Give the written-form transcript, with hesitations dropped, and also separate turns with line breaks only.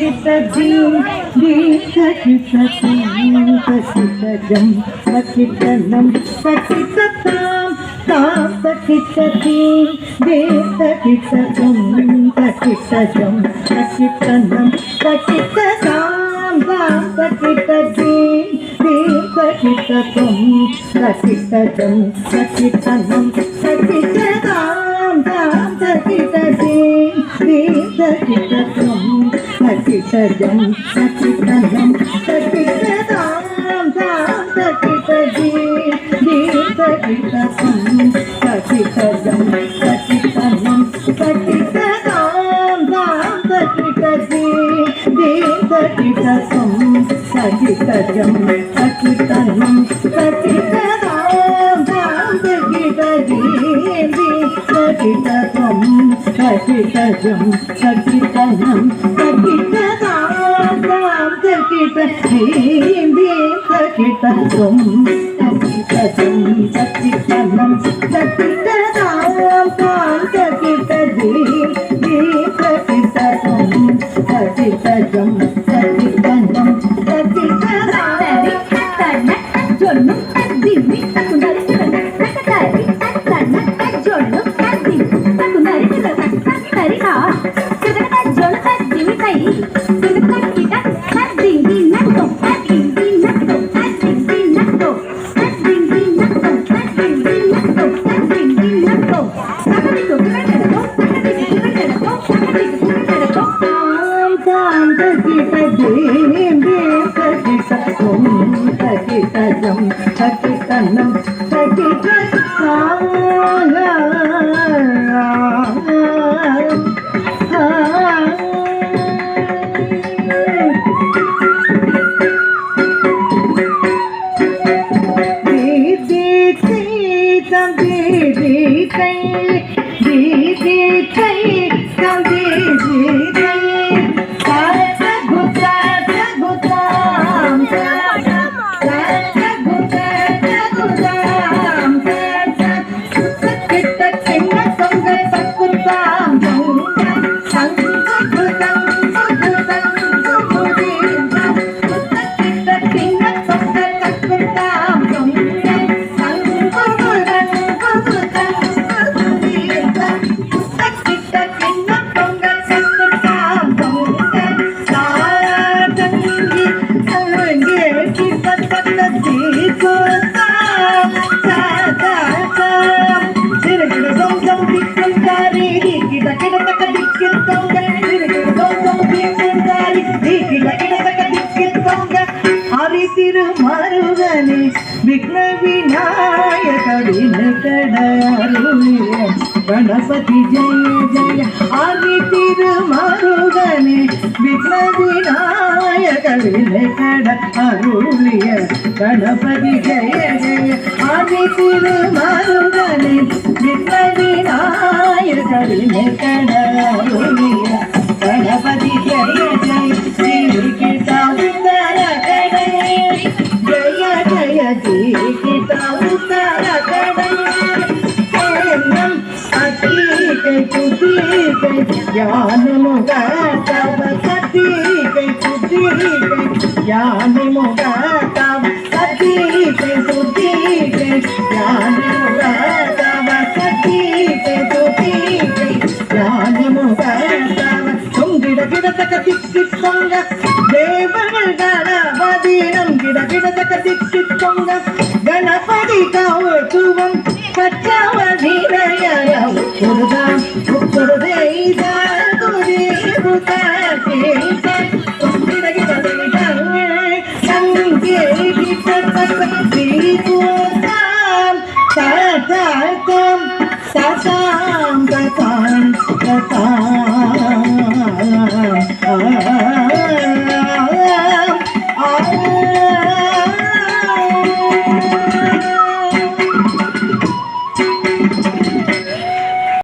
तकीतजीं दीतकीततीं तकीतजं तकीतनं तकीततां तां तकीततीं दीतकीतजं तकीतजं तकीतनं तकीततां तां तकीतजीं दीतकीततं तकीतजं तकीतनं तकीततां तां तकीतजीं दीतकीततं तकीतजं तकीतनं तकीततां तां तकीतजीं दीतकीततं तकीतजं तकीतनं तकीततां तां तकीतजीं दीतकीततं तकीतजं तकीतनं तकीततां तां तकीतजीं दीतकीततं तकीतजं तकीतनं तकीततां तां तकीतजीं दीतकीततं तकीतजं तकीतनं तकीततां तां तकीतजीं दीतकीततं तकीतजं तकीतनं तकीतजं तकीतनं திருமருகனே விக்ன விநாயக வினகடருளிய கணபதி ஜெய ஜெய ஆதி திருமருகனே விக்ன விநாயக வினகட அருளிய கணபதி ஜெய ஜெய ஆதி திருமருகனே விக்ன விநாயக வினகட அருளிய கணபதி ஜெய ஜெய ज्ञानमुगतव सतीके सुधीके ज्ञानमुगतव सतीके सुधीके ज्ञानमुगतव सतीके सुधीके ज्ञानमुगतव ತುಂಗಿಡ ಗಿಡತಕ ದಿಕ್ಕಿತ್ತೊಂಗ ದೇವಗಳ ಗಣಪದಿನಂ ಗಿಡ ಗಿಡತಕ ದಿಕ್ಕಿತ್ತೊಂಗ ಗಣಪತಿ ಕಾವತುವಂ ಕಚ್ಚವ